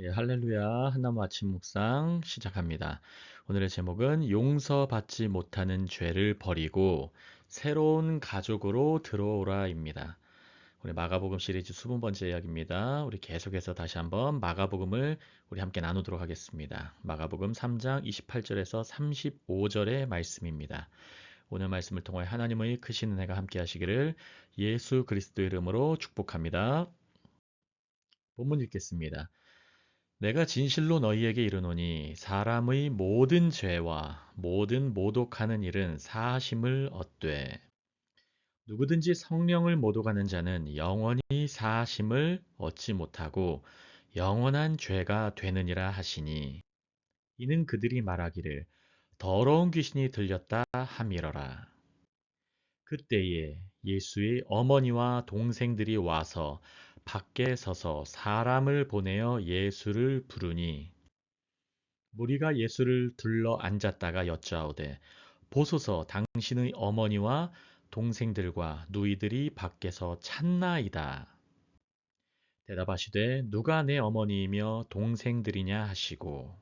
예, 할렐루야. 한나무 아침 묵상 시작합니다. 오늘의 제목은 용서받지 못하는 죄를 버리고 새로운 가족으로 들어오라입니다. 우리 마가복음 시리즈 20번째 이야기입니다. 우리 계속해서 다시 한번 마가복음을 우리 함께 나누도록 하겠습니다. 마가복음 3장 28절에서 35절의 말씀입니다. 오늘 말씀을 통해 하나님의 크신 은혜가 함께 하시기를 예수 그리스도 이름으로 축복합니다. 본문 읽겠습니다. 내가 진실로 너희에게 이르노니 사람의 모든 죄와 모든 모독하는 일은 사하심을 얻되 누구든지 성령을 모독하는 자는 영원히 사하심을 얻지 못하고 영원한 죄가 되느니라 하시니 이는 그들이 말하기를 더러운 귀신이 들렸다 함이러라. 그때에 예수의 어머니와 동생들이 와서 밖에 서서 사람을 보내어 예수를 부르니 무리가 예수를 둘러 앉았다가 여짜오되 보소서 당신의 어머니와 동생들과 누이들이 밖에서 찾나이다. 대답하시되 누가 내 어머니이며 동생들이냐 하시고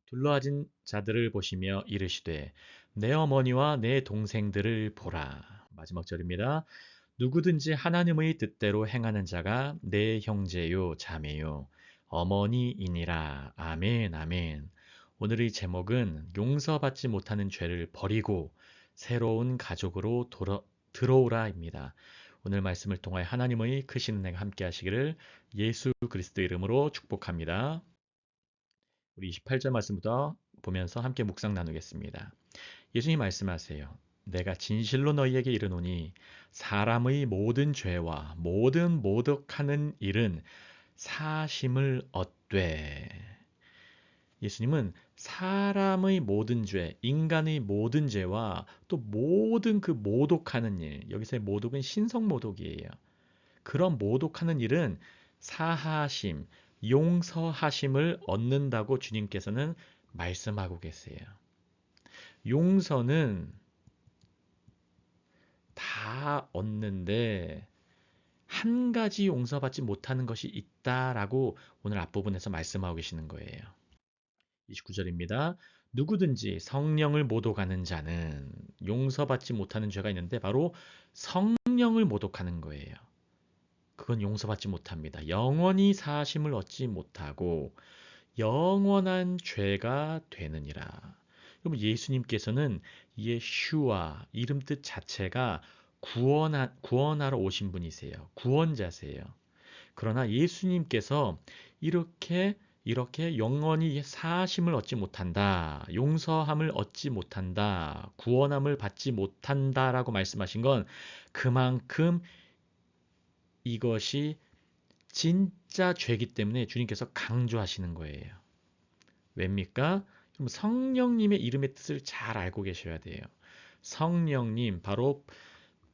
둘러앉은 자들을 보시며 이르시되 내 어머니와 내 동생들을 보라. 마지막 절입니다. 누구든지 하나님의 뜻대로 행하는 자가 내 형제요 자매요 어머니이니라. 아멘 아멘. 오늘의 제목은 용서받지 못하는 죄를 버리고 새로운 가족으로 들어오라입니다. 오늘 말씀을 통해 하나님의 크신 은혜가 함께 하시기를 예수 그리스도 이름으로 축복합니다. 우리 28절 말씀부터 보면서 함께 묵상 나누겠습니다. 예수님 말씀하세요. 내가 진실로 너희에게 이르노니 사람의 모든 죄와 모든 모독하는 일은 사심을 얻되. 예수님은 사람의 모든 죄, 인간의 모든 죄와 또 모든 그 모독하는 일, 여기서의 모독은 신성 모독이에요. 그런 모독하는 일은 사하심, 용서하심을 얻는다고 주님께서는 말씀하고 계세요. 용서는 다 얻는데 한 가지 용서받지 못하는 것이 있다라고 오늘 앞부분에서 말씀하고 계시는 거예요. 29절입니다. 누구든지 성령을 모독하는 자는 용서받지 못하는 죄가 있는데 바로 성령을 모독하는 거예요. 그건 용서받지 못합니다. 영원히 사하심을 얻지 못하고 영원한 죄가 되느니라. 그럼 예수님께서는 예슈아 이름 뜻 자체가 구원하러 오신 분이세요. 구원자세요. 그러나 예수님께서 이렇게 영원히 사하심을 얻지 못한다. 용서함을 얻지 못한다. 구원함을 받지 못한다라고 말씀하신 건 그만큼 이것이 진짜 죄기 때문에 주님께서 강조하시는 거예요. 왜입니까? 그럼 성령님의 이름의 뜻을 잘 알고 계셔야 돼요. 성령님, 바로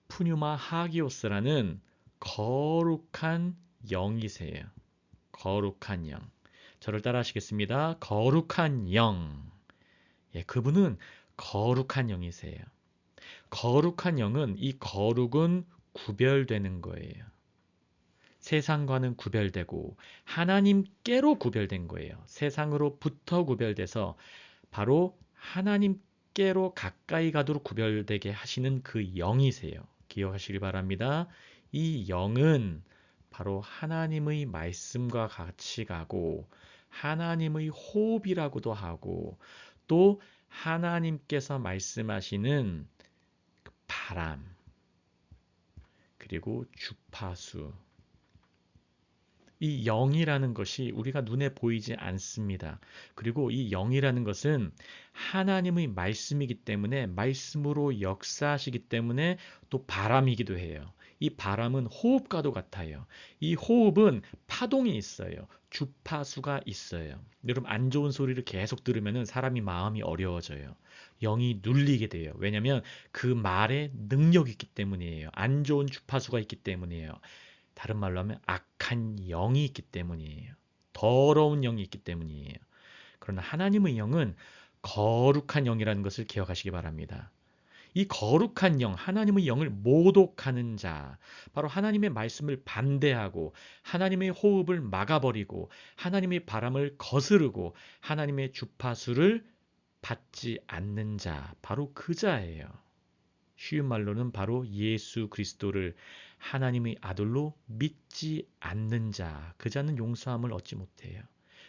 푸뉴마 하기오스라는 거룩한 영이세요. 거룩한 영. 저를 따라 하시겠습니다. 거룩한 영. 예, 그분은 거룩한 영이세요. 거룩한 영은 이 거룩은 구별되는 거예요. 세상과는 구별되고 하나님께로 구별된 거예요. 세상으로부터 구별돼서 바로 하나님께로 가까이 가도록 구별되게 하시는 그 영이세요. 기억하시기 바랍니다. 이 영은 바로 하나님의 말씀과 같이 가고 하나님의 호흡이라고도 하고 또 하나님께서 말씀하시는 바람 그리고 주파수 이 영이라는 것이 우리가 눈에 보이지 않습니다. 그리고 이 영이라는 것은 하나님의 말씀이기 때문에 말씀으로 역사하시기 때문에 또 바람이기도 해요. 이 바람은 호흡과도 같아요. 이 호흡은 파동이 있어요. 주파수가 있어요. 여러분 안 좋은 소리를 계속 들으면 사람이 마음이 어려워져요. 영이 눌리게 돼요. 왜냐하면 그 말에 능력이 있기 때문이에요. 안 좋은 주파수가 있기 때문이에요. 다른 말로 하면 악한 영이 있기 때문이에요. 더러운 영이 있기 때문이에요. 그러나 하나님의 영은 거룩한 영이라는 것을 기억하시기 바랍니다. 이 거룩한 영, 하나님의 영을 모독하는 자, 바로 하나님의 말씀을 반대하고 하나님의 호흡을 막아버리고 하나님의 바람을 거스르고 하나님의 주파수를 받지 않는 자, 바로 그 자예요. 쉬운 말로는 바로 예수 그리스도를 하나님의 아들로 믿지 않는 자, 그 자는 용서함을 얻지 못해요.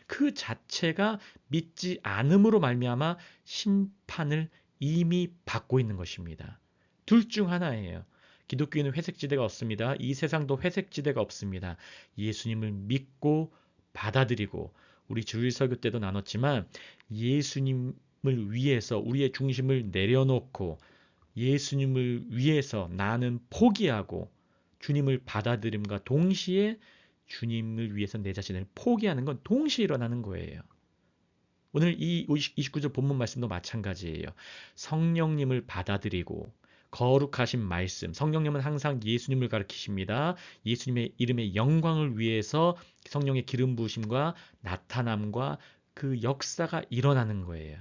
그 자체가 믿지 않음으로 말미암아 심판을 이미 받고 있는 것입니다. 둘 중 하나예요. 기독교인은 회색지대가 없습니다. 이 세상도 회색지대가 없습니다. 예수님을 믿고 받아들이고 우리 주일 설교 때도 나눴지만 예수님을 위해서 우리의 중심을 내려놓고 예수님을 위해서 나는 포기하고 주님을 받아들임과 동시에 주님을 위해서 내 자신을 포기하는 건 동시에 일어나는 거예요. 오늘 이 29절 본문 말씀도 마찬가지예요. 성령님을 받아들이고 거룩하신 말씀, 성령님은 항상 예수님을 가리키십니다. 예수님의 이름의 영광을 위해서 성령의 기름 부으심과 나타남과 그 역사가 일어나는 거예요.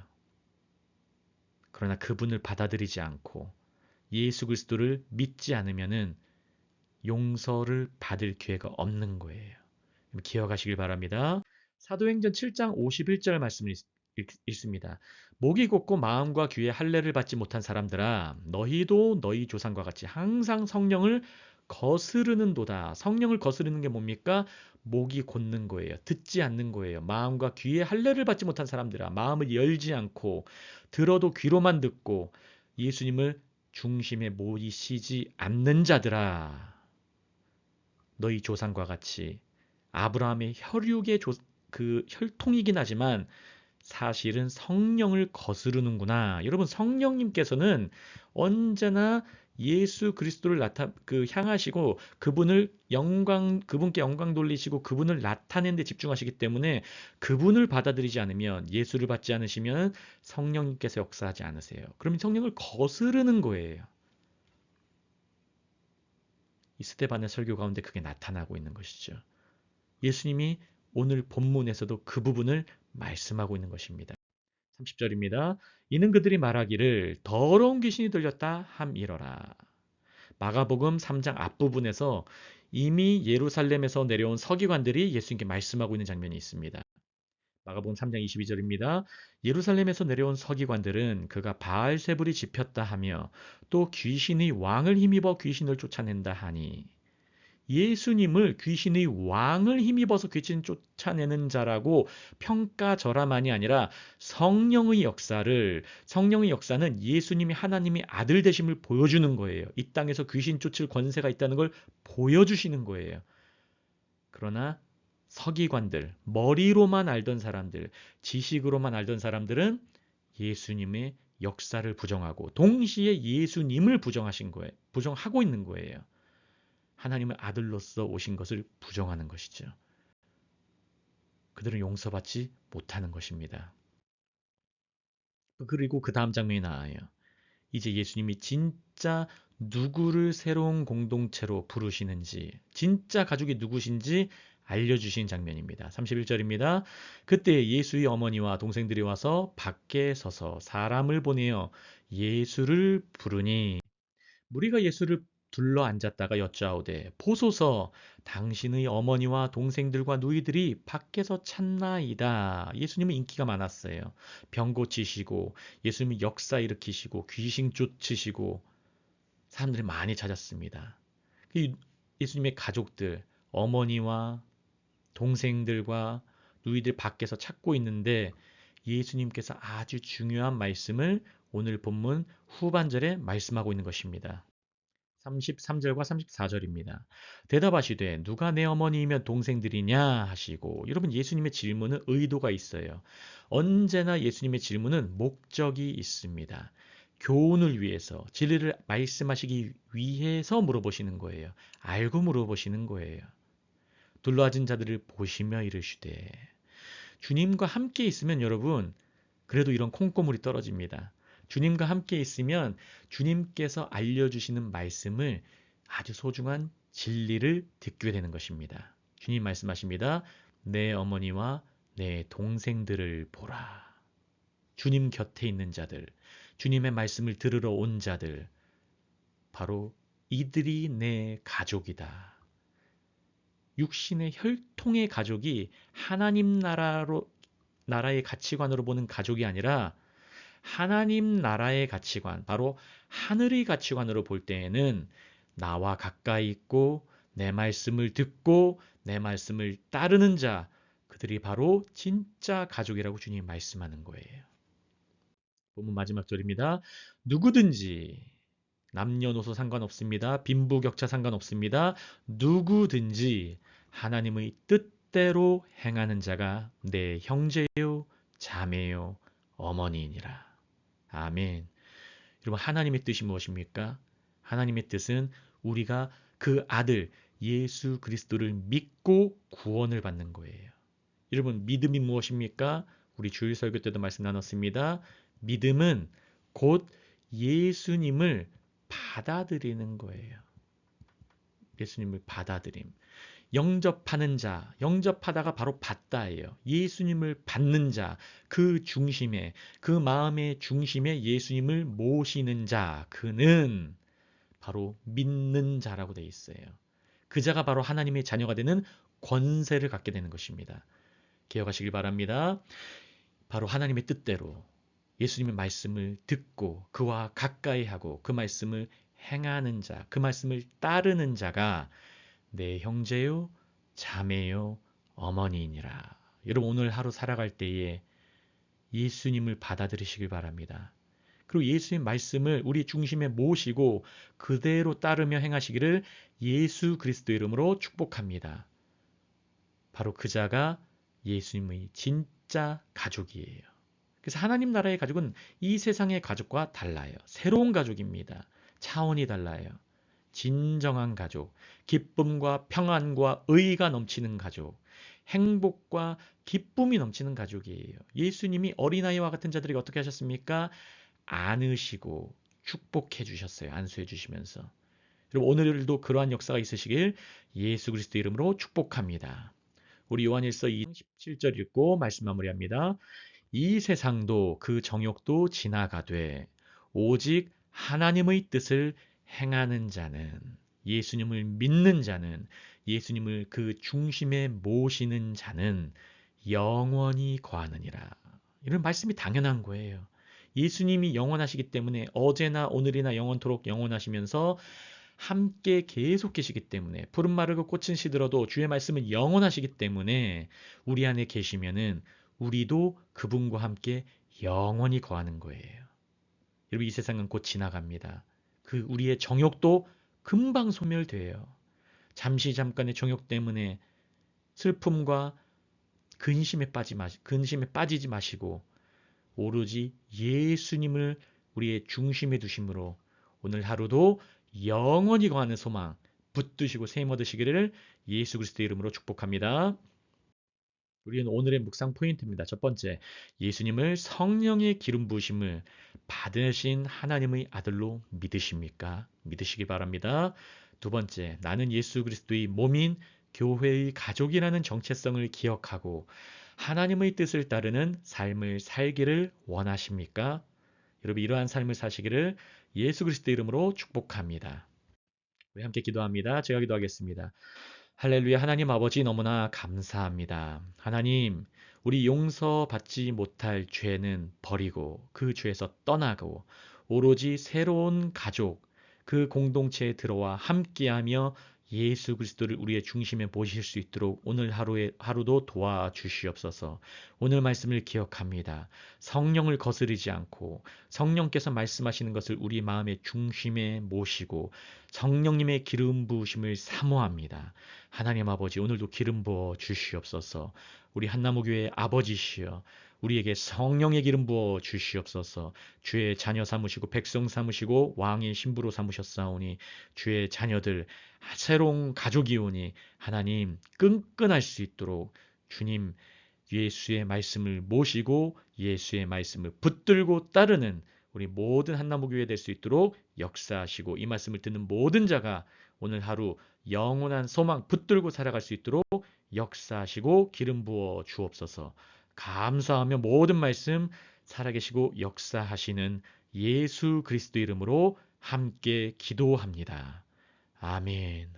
그러나 그분을 받아들이지 않고 예수 그리스도를 믿지 않으면은 용서를 받을 기회가 없는 거예요. 기억하시길 바랍니다. 사도행전 7장 51절 말씀을 읽습니다. 목이 곧고 마음과 귀에 할례를 받지 못한 사람들아 너희도 너희 조상과 같이 항상 성령을 거스르는도다. 성령을 거스르는 게 뭡니까? 목이 곧는 거예요. 듣지 않는 거예요. 마음과 귀에 할례를 받지 못한 사람들아 마음을 열지 않고 들어도 귀로만 듣고 예수님을 중심에 모이시지 않는 자들아 너희 조상과 같이 아브라함의 혈육의 그 혈통이긴 하지만 사실은 성령을 거스르는구나. 여러분 성령님께서는 언제나 예수 그리스도를 향하시고 그분께 영광 돌리시고 그분을 나타내는 데 집중하시기 때문에 그분을 받아들이지 않으면 예수를 받지 않으시면 성령님께서 역사하지 않으세요. 그러면 성령을 거스르는 거예요. 이 스데반의 설교 가운데 그게 나타나고 있는 것이죠. 예수님이 오늘 본문에서도 그 부분을 말씀하고 있는 것입니다. 30절입니다. 이는 그들이 말하기를 더러운 귀신이 들렸다 함이러라. 마가복음 3장 앞부분에서 이미 예루살렘에서 내려온 서기관들이 예수님께 말씀하고 있는 장면이 있습니다. 마가복음 3장 22절입니다. 예루살렘에서 내려온 서기관들은 그가 바알세불이 집혔다 하며 또 귀신의 왕을 힘입어 귀신을 쫓아낸다 하니 예수님을 귀신의 왕을 힘입어서 귀신 쫓아내는 자라고 평가절하만이 아니라 성령의 역사는 예수님이 하나님의 아들 되심을 보여주는 거예요. 이 땅에서 귀신 쫓을 권세가 있다는 걸 보여주시는 거예요. 그러나 서기관들, 머리로만 알던 사람들, 지식으로만 알던 사람들은 예수님의 역사를 부정하고 동시에 예수님을 부정하고 있는 거예요. 하나님의 아들로서 오신 것을 부정하는 것이죠. 그들은 용서받지 못하는 것입니다. 그리고 그 다음 장면이 나와요. 이제 예수님이 진짜 누구를 새로운 공동체로 부르시는지, 진짜 가족이 누구신지 알려주신 장면입니다. 31절입니다. 그때 예수의 어머니와 동생들이 와서 밖에 서서 사람을 보내어 예수를 부르니 무리가 예수를 둘러 앉았다가 여짜오되 보소서 당신의 어머니와 동생들과 누이들이 밖에서 찾나이다. 예수님은 인기가 많았어요. 병 고치시고 예수님이 역사 일으키시고 귀신 쫓으시고 사람들이 많이 찾았습니다. 예수님의 가족들, 어머니와 동생들과 누이들 밖에서 찾고 있는데 예수님께서 아주 중요한 말씀을 오늘 본문 후반절에 말씀하고 있는 것입니다. 33절과 34절입니다. 대답하시되 누가 내 어머니이며 동생들이냐 하시고 여러분 예수님의 질문은 의도가 있어요. 언제나 예수님의 질문은 목적이 있습니다. 교훈을 위해서 진리를 말씀하시기 위해서 물어보시는 거예요. 알고 물어보시는 거예요. 둘러앉은 자들을 보시며 이르시되 주님과 함께 있으면 여러분 그래도 이런 콩고물이 떨어집니다. 주님과 함께 있으면 주님께서 알려주시는 말씀을 아주 소중한 진리를 듣게 되는 것입니다. 주님 말씀하십니다. 내 어머니와 내 동생들을 보라. 주님 곁에 있는 자들, 주님의 말씀을 들으러 온 자들, 바로 이들이 내 가족이다. 육신의 혈통의 가족이 하나님 나라의 가치관으로 보는 가족이 아니라 하나님 나라의 가치관, 바로 하늘의 가치관으로 볼 때에는 나와 가까이 있고 내 말씀을 듣고 내 말씀을 따르는 자, 그들이 바로 진짜 가족이라고 주님이 말씀하는 거예요. 본문 마지막 절입니다. 누구든지 남녀노소 상관없습니다. 빈부격차 상관없습니다. 누구든지 하나님의 뜻대로 행하는 자가 내 형제요, 자매요, 어머니이니라. 아멘. 여러분, 하나님의 뜻이 무엇입니까? 하나님의 뜻은 우리가 그 아들 예수 그리스도를 믿고 구원을 받는 거예요. 여러분, 믿음이 무엇입니까? 우리 주일 설교 때도 말씀 나눴습니다. 믿음은 곧 예수님을 받아들이는 거예요. 예수님을 받아들임. 영접하는 자, 영접하다가 바로 받다예요. 예수님을 받는 자, 그 중심에, 그 마음의 중심에 예수님을 모시는 자, 그는 바로 믿는 자라고 되어 있어요. 그 자가 바로 하나님의 자녀가 되는 권세를 갖게 되는 것입니다. 기억하시길 바랍니다. 바로 하나님의 뜻대로 예수님의 말씀을 듣고 그와 가까이 하고 그 말씀을 행하는 자, 그 말씀을 따르는 자가 내 형제요, 자매요, 어머니이니라. 여러분, 오늘 하루 살아갈 때에 예수님을 받아들이시길 바랍니다. 그리고 예수의 말씀을 우리 중심에 모시고 그대로 따르며 행하시기를 예수 그리스도 이름으로 축복합니다. 바로 그 자가 예수님의 진짜 가족이에요. 그래서 하나님 나라의 가족은 이 세상의 가족과 달라요. 새로운 가족입니다. 차원이 달라요. 진정한 가족, 기쁨과 평안과 의가 넘치는 가족, 행복과 기쁨이 넘치는 가족이에요. 예수님이 어린아이와 같은 자들에게 어떻게 하셨습니까? 안으시고 축복해 주셨어요. 안수해 주시면서. 여러분, 오늘도 그러한 역사가 있으시길 예수 그리스도 이름으로 축복합니다. 우리 요한일서 2장 17절 읽고 말씀 마무리합니다. 이 세상도 그 정욕도 지나가되 오직 하나님의 뜻을 행하는 자는, 예수님을 믿는 자는, 예수님을 그 중심에 모시는 자는 영원히 거하느니라. 이런 말씀이 당연한 거예요. 예수님이 영원하시기 때문에 어제나 오늘이나 영원토록 영원하시면서 함께 계속 계시기 때문에 푸른 마르고 꽃은 시들어도 주의 말씀은 영원하시기 때문에 우리 안에 계시면은 우리도 그분과 함께 영원히 거하는 거예요. 여러분, 이 세상은 곧 지나갑니다. 그 우리의 정욕도 금방 소멸돼요. 잠시 잠깐의 정욕 때문에 슬픔과 근심에 빠지지 마시고 오로지 예수님을 우리의 중심에 두심으로 오늘 하루도 영원히 거하는 소망 붙드시고 샘 얻으시기를 예수 그리스도의 이름으로 축복합니다. 우리는 오늘의 묵상 포인트입니다. 첫 번째, 예수님을 성령의 기름 부으심을 받으신 하나님의 아들로 믿으십니까? 믿으시기 바랍니다. 두 번째, 나는 예수 그리스도의 몸인 교회의 가족이라는 정체성을 기억하고 하나님의 뜻을 따르는 삶을 살기를 원하십니까? 여러분, 이러한 삶을 사시기를 예수 그리스도 이름으로 축복합니다. 우리 함께 기도합니다. 제가 기도하겠습니다. 할렐루야. 하나님 아버지, 너무나 감사합니다. 하나님, 우리 용서받지 못할 죄는 버리고 그 죄에서 떠나고 오로지 새로운 가족, 그 공동체에 들어와 함께하며 예수 그리스도를 우리의 중심에 모실 수 있도록 오늘 하루도 도와주시옵소서. 오늘 말씀을 기억합니다. 성령을 거스르지 않고 성령께서 말씀하시는 것을 우리 마음의 중심에 모시고 성령님의 기름 부으심을 사모합니다. 하나님 아버지, 오늘도 기름 부어 주시옵소서. 우리 한나무교회 아버지시여, 우리에게 성령의 기름 부어 주시옵소서. 주의 자녀 삼으시고 백성 삼으시고 왕의 신부로 삼으셨사오니 주의 자녀들 새로운 가족이오니 하나님 끈끈할 수 있도록 주님 예수의 말씀을 모시고 예수의 말씀을 붙들고 따르는 우리 모든 한나무교회 될 수 있도록 역사하시고 이 말씀을 듣는 모든 자가 오늘 하루 영원한 소망 붙들고 살아갈 수 있도록 역사하시고 기름 부어 주옵소서. 감사하며 모든 말씀 살아계시고 역사하시는 예수 그리스도 이름으로 함께 기도합니다. 아멘.